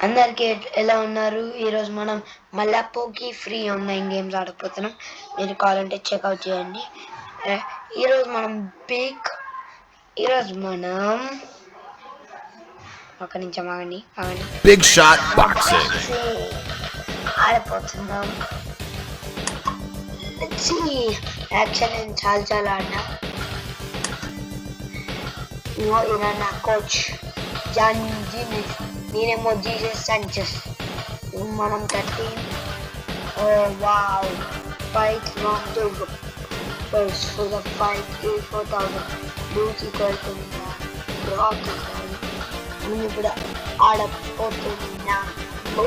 అందరికి ఎలా ఉన్నారు? ఈరోజు మనం మల్లపోకి ఫ్రీ ఆన్లైన్ గేమ్స్ ఆడకపోతున్నాం. మీరు కావాలంటే చెక్అవుట్ చేయండి. ఈరోజు మనం ఒక నిమిషం ఆగండి బిగ్ షాట్ బాక్సింగ్ ఆడపోతున్నాం. యాక్చువల్ నేను చాలా ఆడినా. ఇలా నా కోచ్ జాన్ జీనిస్, నేనేమో జీసస్ సాంచెస్. మనం 13 wow fight long first for the fight 4,000 lose equal to rock మనం ఇప్పుడు ఆడపోతున్నాము.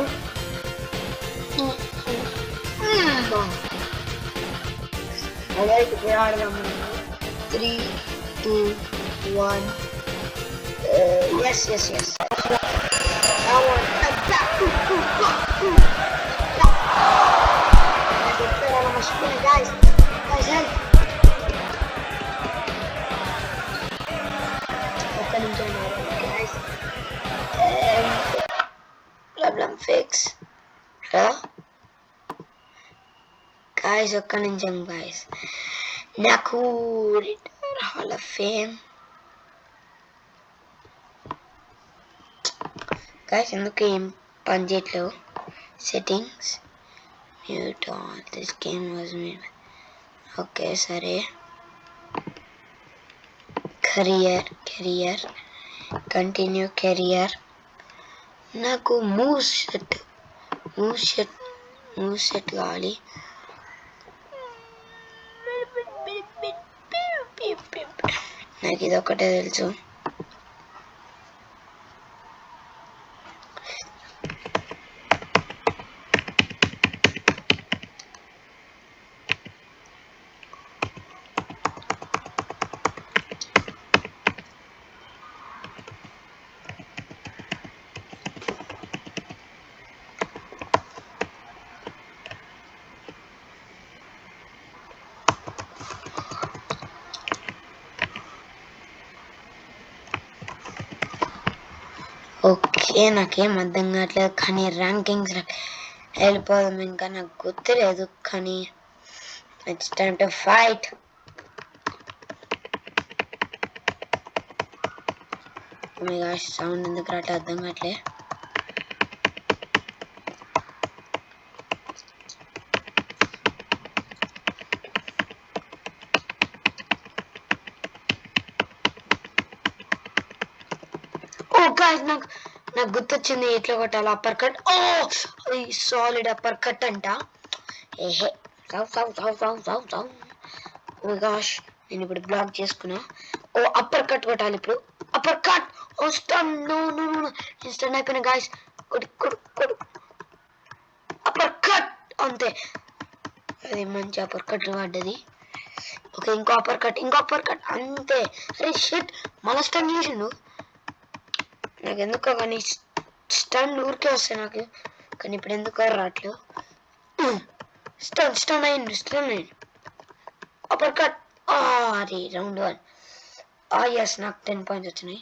అలాగే ఆడదాము. 3, 2, 1 yes I want guys help. Guys problem fix guys ఒక్క నిమిషం guys నాకు హాల్ ఆఫ్ ఫేమ్ guys ఎందుకు ఏం పని చేయట్లేవు. Settings mute all this game was made. Okay సరే కెరియర్ కంటిన్యూ కెరియర్. నాకు మూవ్ సెట్ కావాలి. నాకు ఇది ఒకటే తెలుసు. ఓకే నాకేం అర్థం కావట్లేదు, కానీ ర్యాంకింగ్స్ వెళ్ళిపోదాం. ఇంకా నాకు గుర్తులేదు, కానీ it's time to fight. Sound ఎందుకు రావట్లేదు అర్థం కావట్లే. నాకు గుర్తొచ్చింది ఎట్లా కొట్టాలి అప్పర్ కట్. అది సాలిడ్ అప్పర్ కట్ అంట. ఏహే నేను ఇప్పుడు బ్లాక్ చేసుకున్నా. అప్పర్ కట్ కొట్టాలి ఇప్పుడు. Upper cut stun. నేను స్టన్ అయిపోయినా గాయస్. కొడు అప్పర్ కట్ అంతే. అది మంచి అప్పర్ కట్ పడ్డది. ఓకే ఇంకో అప్పర్ కట్ అంతే. అరే షిట్ మళ్ళీ స్టన్ చేసిండు. నాకు ఎందుకో కానీ స్టన్ ఊరికే వస్తాయి నాకు, కానీ ఇప్పుడు ఎందుకో రావట్లేదు. స్టన్ అయ్యిండు. Upper cut. అది రౌండ్ 1. ఎస్ నాకు 10 పాయింట్స్ వచ్చినాయి.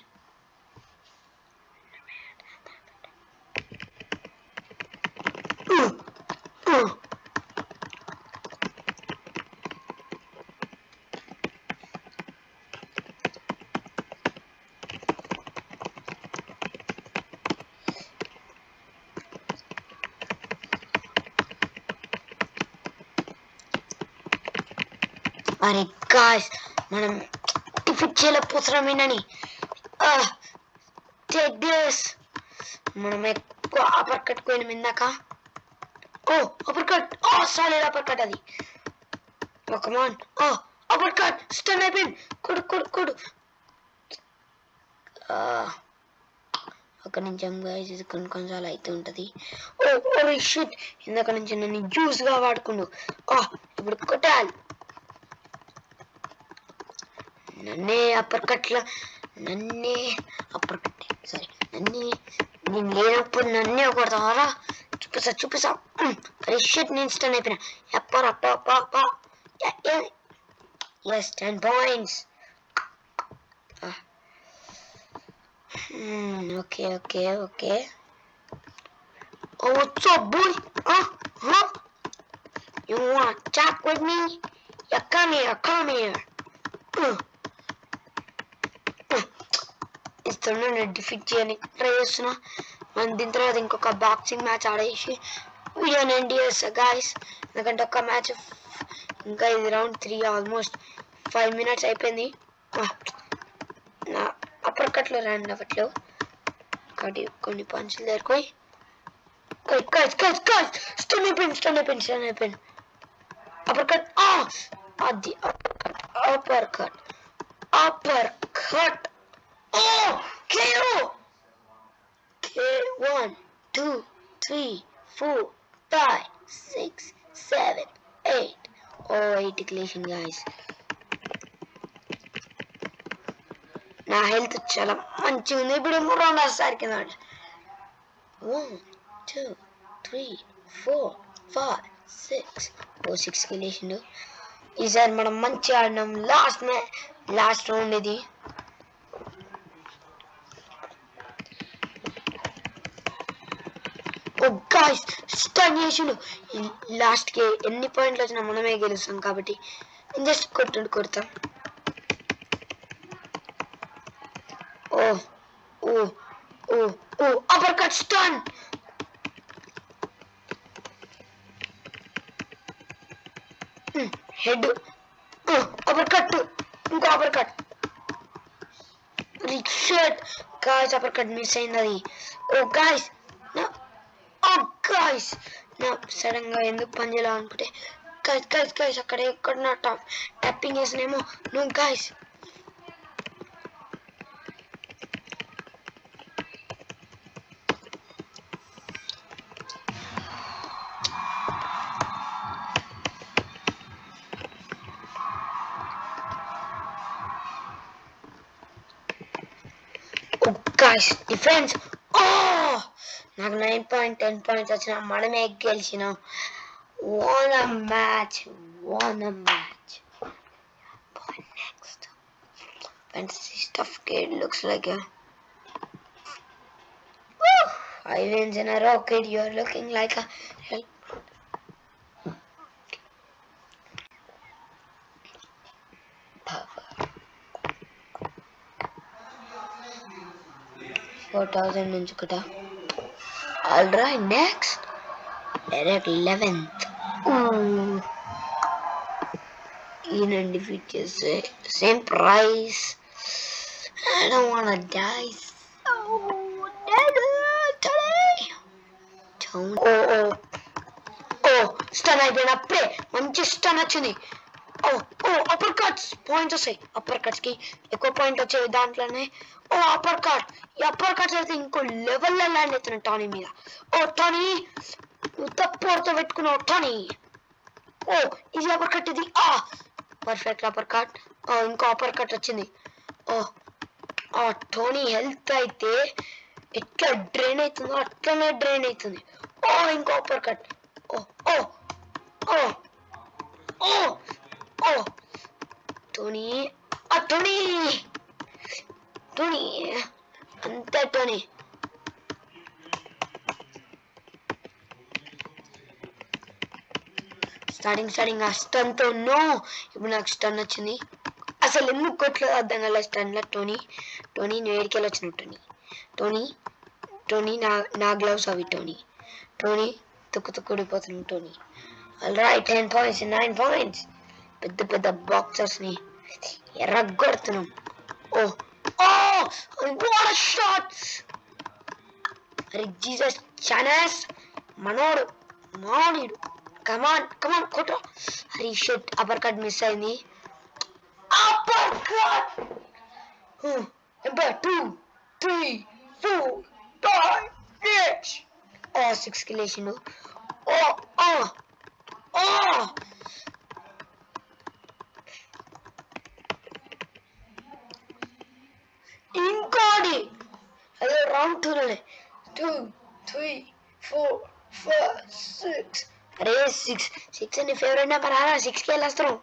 అరే గాయ్స్ మనం డిఫీట్ చేయలేకపోతున్నామేనని. Take this. మనం ఎక్కువ అప్పర్ కట్ పోయినాం ఇందాక. Upper cut. Solid upper cut అది. కమాన్. అప్పర్ కట్ స్టన్ అయిపోయింది. కొడు. ఒక నిమిషం గాయ్స్, ఇది కొన్నిసార్లు అయితే ఉంటది. షిట్ ఇందాక నుంచి నన్ను జ్యూస్ గా వాడుకుండు. ఇప్పుడు కొట్టాలి. నన్నే అప్పర్ కట్ సరే నేను లేనప్పుడు నన్నే కొడతావారా? చూపిస్తా. అరే షిట్ నేను స్టన్ అయిపోయినా. అప్ప ఎస్ 10 points. Okay. Oh, what's up, boy? Huh? You wanna chat with me? Yeah, come here. ఇస్తున్నా నేను డిఫీట్ చేయడానికి ట్రై చేస్తున్నా. మనం దీని తర్వాత ఇంకొక బాక్సింగ్ మ్యాచ్ ఆడేసి వీడియోని ఎండ్ చేస్తా గాయస్. ఎందుకంటే ఒక మ్యాచ్ ఇంకా ఇది రౌండ్ 3 ఆల్మోస్ట్ 5 minutes అయిపోయింది. నా అప్పర్ కట్లో రండి అవ్వట్లేవు కాబట్టి కొన్ని పంచులు దగ్గరపోయి స్టన్ అయిపోయింది. అప్పర్ కట్ అది upper cut Oh, KO! Okay, 1, 2, 3, 4, 5, 6, 7, 8. Oh, 8 collision, guys. నా హెల్త్ చాలా మంచిగా ఉంది. ఇప్పుడు 3 రౌండ్ వస్తారికి 1, 2, 3, 4, 5, 6. ఓ 6 collision. ఈసారి మనం మంచిగా ఆడినాం. లాస్ట్ రౌండ్ ఇది. గాయ్స్ స్టన్ చేసిండు. లాస్ట్ కి ఎన్ని పాయింట్లు వచ్చినా మనమే గెలుస్తాం కాబట్టి జస్ట్ కొడతాం. ఓ upper cut stun. Head upper cut. ఇంకో అప్పర్ కట్. రిక్షట్ గాయ్స్ అప్పర్ కట్ మిస్ అయింది అది. ఓ గాయ్స్ నా సడన్ గా ఎందుకు పని చేయాలి అనుకుంటే గైస్ అక్కడ ఎక్కడ నా ట్యాపింగ్ చేసినేమో నువ్వు గైస్ డిఫెన్స్. నాకు 9 points 10 points వచ్చిన మనమే గెలిచినాం. What a match. Next fantasy stuff kid looks like a 5 wins in a row, kid. You're looking like a hell. Perfect. 4,000 నుంచి కూడా. Alright, next. Direct 11th. Even defeat చేస్తే same price. I don't wanna die so today. Stun అయిపోయిన అప్పుడే మంచి stun వచ్చింది. Upper cuts points వస్తాయి. Upper cuts కి ఎక్కువ పాయింట్ వచ్చాయి దాంట్లోనే. Upper cut. ఈ అప్పర్ కట్స్ అయితే ఇంకో లెవెల్లో ల్యాండ్ అవుతున్నాయి టానీ మీద. టానీ నువ్వు తప్పు పెట్టుకున్నావు టానీ. ఇది అప్పర్ కట్ ఇది. Perfect upper cut. ఇంకో అప్పర్ కట్ వచ్చింది. టోనీ హెల్త్ అయితే ఎట్లా డ్రైన్ అవుతుందో అట్లనే డ్రైన్ అవుతుంది. ఇంకో అప్పర్ కట్. టోనీ అంతే టోనీ. స్టార్టింగ్ ఆ స్టన్ తో ఇప్పుడు నాకు స్టన్ వచ్చింది. అసలు ఎందుకు కొట్టలేదు అర్థం కాలే స్టన్ లో. టోనీ నువ్వు ఏడికెళ్ళి వచ్చిన టోనీ నా గ్లౌస్ అవి. టోనీ తుక్కుడిపోతున్నావు టోనీ. Alright 10 points 9 points. పెద్ద బాక్సర్స్ ని ఎర్రగొడుతున్నాం. what a shot. అరే జీసస్ చానస్ మనోడు మానిడు. కమాన్ కొట్టు. అరే షట్ అప్పర్ కట్ మిస్ అయింది. Upper cut. 2 3 4 5 6 6 కిలేసిండు. ఇంకోటి అదే రౌండ్ 2లోనే 2 3 4 5 6. అరే 6 నీ ఫేవరెట్ నెంబర్. 6కి వెళ్ళొస్తాను.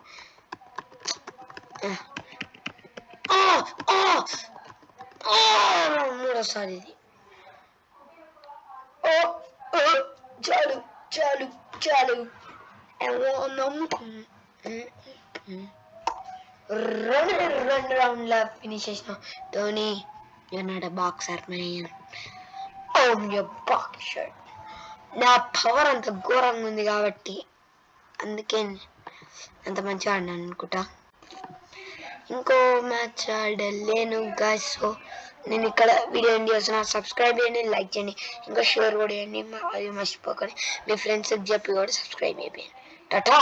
మూడోసారి ఇది. ఓ ఓ చాలు చాలు చాలు రెండు రౌండ్ల ఫినిష్ చేసిన ధోని యునైటెడ్ బాక్సర్ మ్యాన్. ఓం యువర్ బాక్సర్. నా పవర్ అంత ఘోరంగా ఉంది కాబట్టి అందుకే అంత మంచిగా ఆడినాను అనుకుంటా. ఇంకో మ్యాచ్ ఆడలేను గాయస్. సో నేను ఇక్కడ వీడియో ఎండ్ చేస్తున్నా. సబ్స్క్రైబ్ చేయండి, లైక్ చేయండి, ఇంకా షేర్ కూడా చేయండి. అది మర్చిపోకండి. మీ ఫ్రెండ్స్కి చెప్పి కూడా సబ్స్క్రైబ్ చేయండి. టాటా.